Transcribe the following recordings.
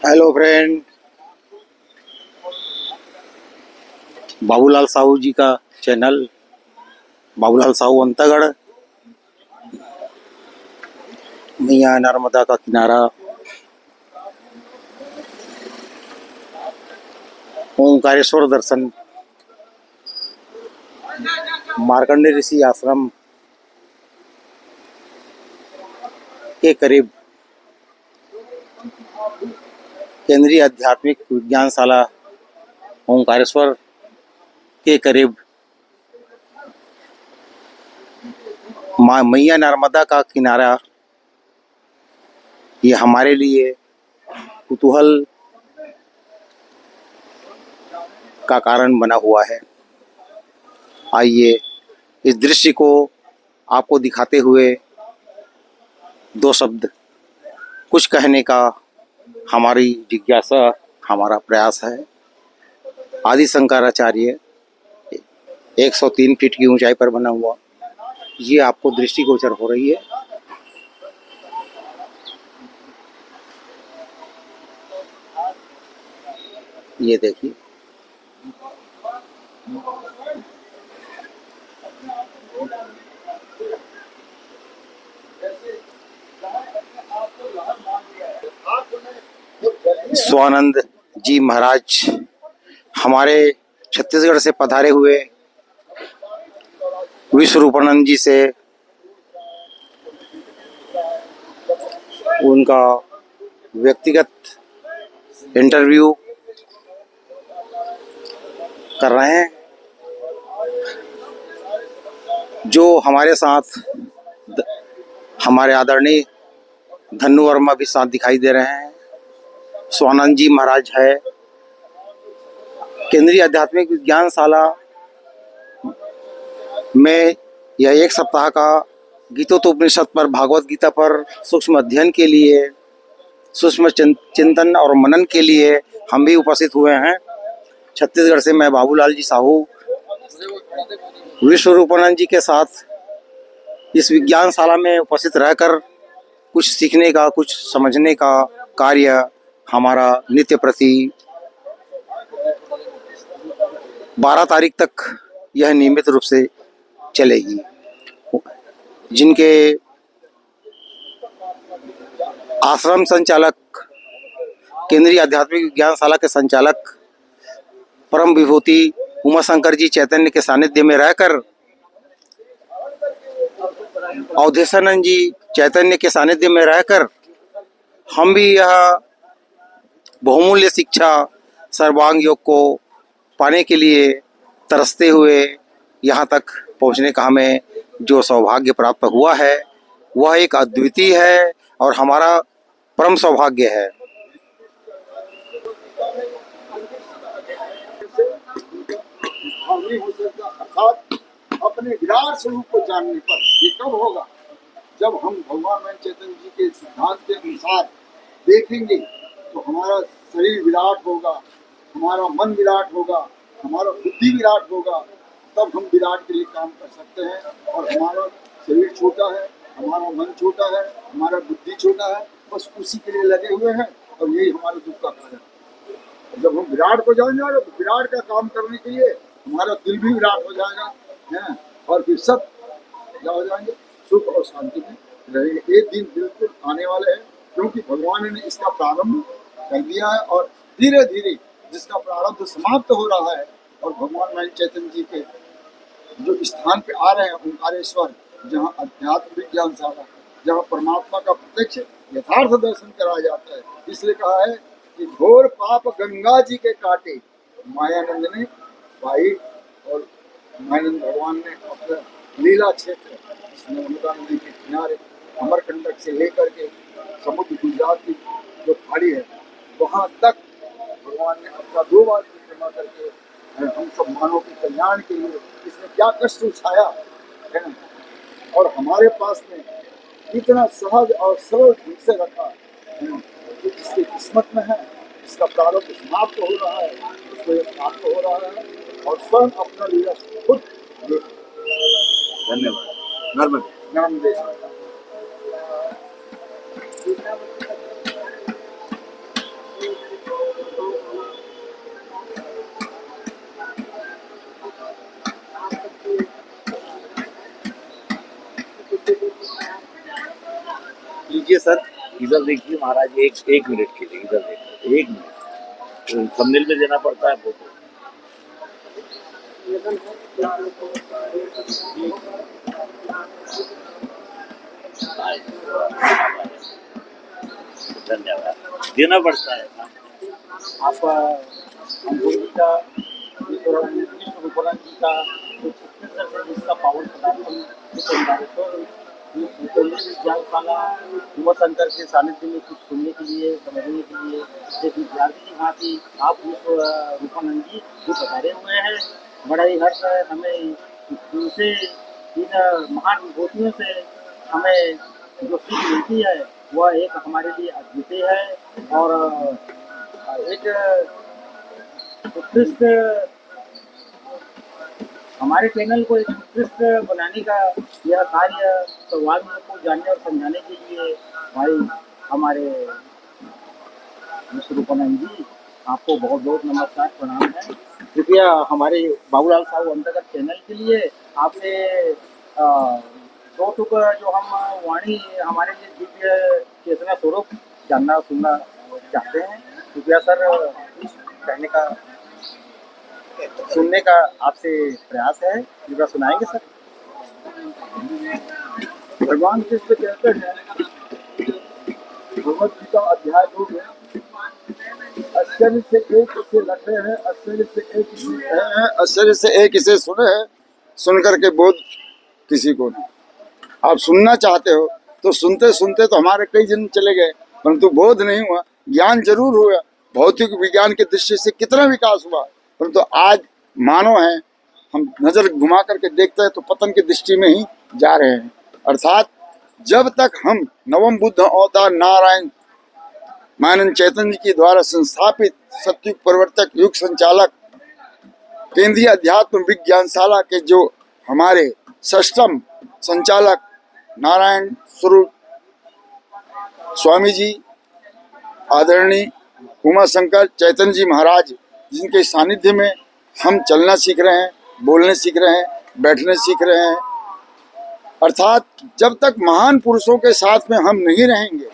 Hello friend, Babulal Sahu जी का channel Babulal Sahu Antagarh, मैया नर्मदा का किनारा, ओंकारेश्वर दर्शन, मार्कंडे ऋषि आश्रम के करीब केंद्रीय आध्यात्मिक विज्ञानशाला ओंकारेश्वर के करीब मैया नर्मदा का किनारा, ये हमारे लिए कुतूहल का कारण बना हुआ है। आइए इस दृश्य को आपको दिखाते हुए दो शब्द कुछ कहने का हमारी जिज्ञासा, हमारा प्रयास है। आदि शंकराचार्य 103 फीट की ऊंचाई पर बना हुआ ये आपको दृष्टिगोचर हो रही है। ये देखिए, स्वानंद जी महाराज हमारे छत्तीसगढ़ से पधारे हुए विश्वरूपानंद जी से उनका व्यक्तिगत इंटरव्यू कर रहे हैं। जो हमारे साथ हमारे आदरणीय धन्नु वर्मा भी साथ दिखाई दे रहे हैं। स्वानंद जी महाराज है केंद्रीय आध्यात्मिक विज्ञानशाला में यह एक सप्ताह का गीतोपनिषद पर, भागवत गीता पर सूक्ष्म अध्ययन के लिए, सूक्ष्म चिंतन और मनन के लिए हम भी उपस्थित हुए हैं। छत्तीसगढ़ से मैं बाबूलाल जी साहू विश्वरूपानंद जी के साथ इस विज्ञानशाला में उपस्थित रहकर कुछ सीखने का, कुछ समझने का कार्य हमारा नित्य प्रति 12 तारीख तक यह नियमित रूप से चलेगी। जिनके आश्रम संचालक, केंद्रीय आध्यात्मिक विज्ञानशाला के संचालक परम विभूति उमाशंकर जी चैतन्य के सानिध्य में रहकर, अवधेशानंद जी चैतन्य के सानिध्य में रहकर हम भी यह बहुमूल्य शिक्षा सर्वांग योग को पाने के लिए तरसते हुए यहाँ तक पहुँचने का हमें जो सौभाग्य प्राप्त हुआ है वह एक अद्वितीय है और हमारा परम सौभाग्य है। अर्थात अपने विराट स्वरूप को जानने पर ये कब होगा? जब हम भगवान चैतन्य जी के सिद्धांत के अनुसार देखेंगे तो हमारा शरीर विराट होगा, हमारा मन विराट होगा, हमारा बुद्धि विराट होगा। तब हम विराट के लिए काम कर सकते हैं। और हमारा शरीर छोटा है, हमारा मन छोटा है, हमारा बुद्धि छोटा है, बस उसी के लिए लगे हुए हैं और यही हमारे दुख का कारण है। जब हम विराट को जान जाएंगे तो विराट का काम करने के लिए हमारा दिल भी विराट हो जाएगा है, और फिर सब क्या हो जाएंगे, सुख और शांति में रहेंगे। एक दिन बिल्कुल आने वाले हैं, क्योंकि भगवान ने इसका प्रारंभ कर दिया है और धीरे धीरे जिसका प्रारंभ समाप्त हो रहा है। और भगवान चैतन्य जी के जो स्थान पे आ रहे हैं ओंकारेश्वर, जहाँ अध्यात्म विज्ञानशाला, जहाँ परमात्मा का प्रत्यक्ष यथार्थ दर्शन कराया जाता है। इसलिए कहा है कि घोर पाप गंगा जी के काटे मायानंद ने भाई, और मायानंद भगवान ने अपना लीला क्षेत्र नर्मदा नदी के किनारे अमरकंटक से लेकर के समुद्र गुजरात की जो खाड़ी है वहाँ तक भगवान ने अपना 2 बार जमा करके हम सब मानव के कल्याण के लिए इसने क्या कष्ट उठाया है ना। और हमारे पास में इतना सहज और सरल ढंग से रखा है ना, तो जिसकी किस्मत में है, इसका प्रारंभ समाप्त हो रहा है, उसको ये प्राप्त हो रहा है और स्वयं अपना लीला खुद देख। धन्यवाद। नर्मदे। सर। इधर देखिए महाराज, एक मिनट के लिए इधर देखिए, एक मिनट, थंबनेल में देना पड़ता है फोटो। धन्यवाद, देना पड़ता है। आप अंबुजी का, विश्व रूपानंद जी का जो छत्तीसगढ़ से जिसका पावन पदार्थ विज्ञानशाला युवा शंकर के सानिध्य में कुछ सुनने के लिए, समझने के लिए एक विद्यार्थी की भांति आप विश्व रूपानंद जी जो पधारे हुए हैं। बड़ा ही हर्ष है हमें इनसे, इन महान विभूतियों से हमें जो सीख मिलती है वह एक हमारे लिए अद्वितीय है और एक उत्कृष्ट, हमारे चैनल को एक उत्कृष्ट बनाने का यह कार्य सौभाग्य को जानने और समझाने के लिए भाई हमारे विश्व रूपानंद जी आपको बहुत बहुत नमस्कार, प्रणाम है। कृपया हमारे बाबूलाल साहब अंतर्गत चैनल के लिए आपने दो टुक जो हम वाणी हमारे लिए दिव्य चेतना स्वरूप जानना सुनना चाहते हैं। कृपया सर कहने का, सुनने का आपसे प्रयास है, कृपया सुनाएंगे सर। भगवान कृष्ण कहते हैं भगवद गीता अध्याय 2 में, आश्चर्य से एक इसे लखे हैं, आश्चर्य से एक इसे कहे हैं, आश्चर्य से एक इसे सुने हैं, सुन करके बोध किसी को नहीं। आप सुनना चाहते हो तो सुनते सुनते तो हमारे कई जन्म चले गए, परंतु बोध नहीं हुआ। ज्ञान जरूर हुआ, भौतिक विज्ञान के दृष्टि से कितना विकास हुआ, परंतु आज मानव है, हम नजर घुमा करके देखते हैं तो पतन की दृष्टि में ही जा रहे हैं। अर्थात जब तक हम नवम बुद्ध अवतार नारायण मानन चैतन्य जी के द्वारा संस्थापित सतयुग प्रवर्तक युग संचालक केंद्रीय अध्यात्म विज्ञानशाला के जो हमारे षष्ठम संचालक नारायण स्वरूप स्वामी जी, आदरणीय उमा शंकर चैतन्य जी महाराज, जिनके सानिध्य में हम चलना सीख रहे हैं, बोलने सीख रहे हैं, बैठने सीख रहे हैं। अर्थात जब तक महान पुरुषों के साथ में हम नहीं रहेंगे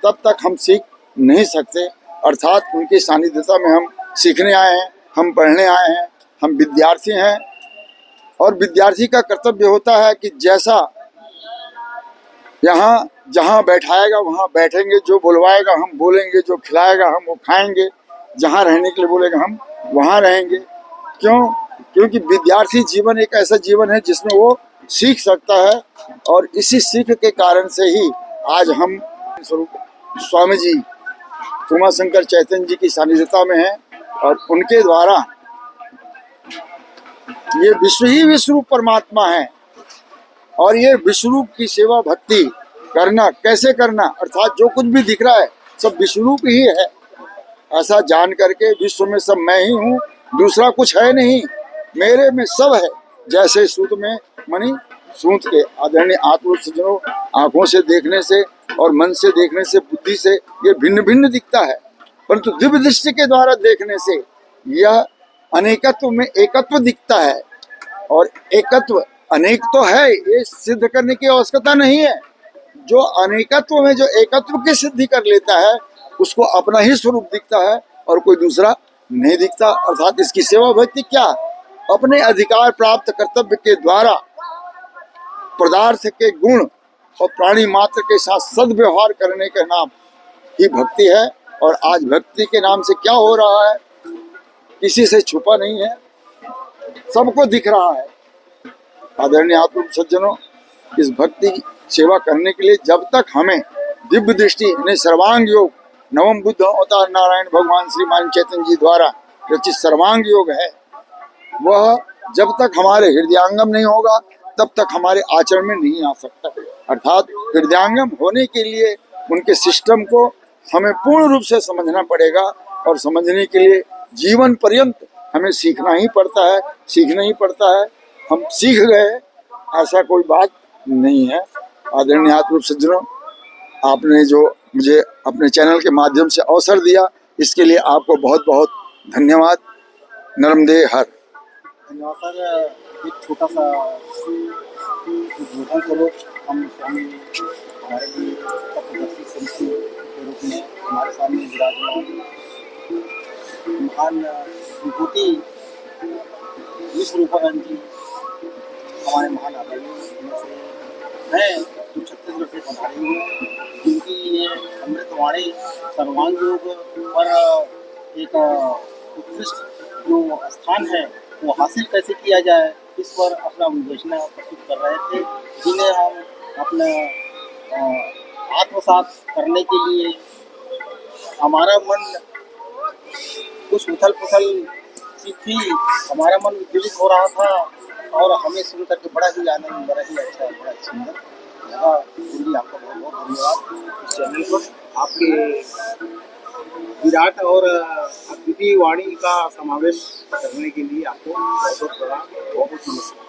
तब तक हम सीख नहीं सकते। अर्थात उनकी सानिध्यता में हम सीखने आए हैं, हम पढ़ने आए हैं, हम विद्यार्थी हैं। और विद्यार्थी का कर्तव्य होता है कि जैसा यहाँ जहाँ बैठाएगा वहाँ बैठेंगे, जो बुलवाएगा हम बोलेंगे, जो खिलाएगा हम वो खाएंगे, जहाँ रहने के लिए बोलेगा हम वहाँ रहेंगे। क्यों? क्योंकि विद्यार्थी जीवन एक ऐसा जीवन है जिसमें वो सीख सकता है। और इसी सीख के कारण से ही आज हम स्वरूप स्वामी जी उमा शंकर चैतन्य जी की सानिध्यता में हैं और उनके द्वारा ये विश्व ही विश्वरूप परमात्मा है। और ये विश्वरूप की सेवा भक्ति करना कैसे करना, अर्थात जो कुछ भी दिख रहा है सब विश्वरूप ही है, ऐसा जान करके विश्व में सब मैं ही हूँ, दूसरा कुछ है नहीं, मेरे में सब है। जैसे सूत में मणि सूत के। आदरणीय आत्मरूप सज्जनों, आंखों से देखने से और मन से देखने से, बुद्धि से ये भिन्न भिन्न दिखता है, परंतु दिव्य दृष्टि के द्वारा देखने से यह अनेकत्व में एकत्व दिखता है। और एकत्व अनेक तो है, ये सिद्ध करने की आवश्यकता नहीं है। जो अनेकत्व में जो एकत्व की सिद्धि कर लेता है उसको अपना ही स्वरूप दिखता है और कोई दूसरा नहीं दिखता। अर्थात इसकी सेवा भक्ति क्या, अपने अधिकार प्राप्त कर्तव्य के द्वारा पदार्थ के गुण और प्राणी मात्र के साथ सद्व्यवहार करने का नाम ही भक्ति है। और आज भक्ति के नाम से क्या हो रहा है, किसी से छुपा नहीं है, सबको दिख रहा है। आदरणीय आत्म सज्जनों, इस भक्ति सेवा करने के लिए जब तक हमें दिव्य दृष्टि यानी सर्वांग योग, नवम बुद्ध अवतार नारायण भगवान श्री मान चैतन्य जी द्वारा रचित सर्वांग योग है, वह जब तक हमारे हृदयांगम नहीं होगा तब तक हमारे आचरण में नहीं आ सकता। अर्थात हृदयांगम होने के लिए उनके सिस्टम को हमें पूर्ण रूप से समझना पड़ेगा और समझने के लिए जीवन पर्यंत हमें सीखना ही पड़ता है, सीखना ही पड़ता है। हम सीख गए ऐसा कोई बात नहीं है। आदरणीय आत्म सज्जनों, आपने जो मुझे अपने चैनल के माध्यम से अवसर दिया इसके लिए आपको बहुत बहुत धन्यवाद। नर्मदे हर। धन्यवाद सर। एक छोटा सा उद्बोधन करो हम स्वामी हमारे लिए तत्वदर्शी संत के रूप में हमारे सामने विराजमान महान विभूति विश्व रूपानंद जी हमारे महान आचार्यों में से हैं, जो छत्तीसगढ़ से पधारे हुए हैं, जिनकी ये अमृतवाणी सर्वांग योग पर एक उत्कृष्ट जो स्थान है वो हासिल कैसे किया जाए, इस पर अपना विवेचना प्रस्तुत कर रहे थे, जिन्हें हम अपना आत्मसात करने के लिए हमारा मन कुछ उथल पुथल सी थी, हमारा मन विचलित हो रहा था और हमें सुन करके बड़ा ही आनंद, बड़ा ही अच्छा, बड़ा ही सुंदर लगा। गुरु जी आपका बहुत बहुत धन्यवाद इस चैनल पर आपके विराट और अद्वितीय वाणी का समावेश करने के लिए आपको बहुत बहुत प्रणाम, बहुत बहुत नमस्कार।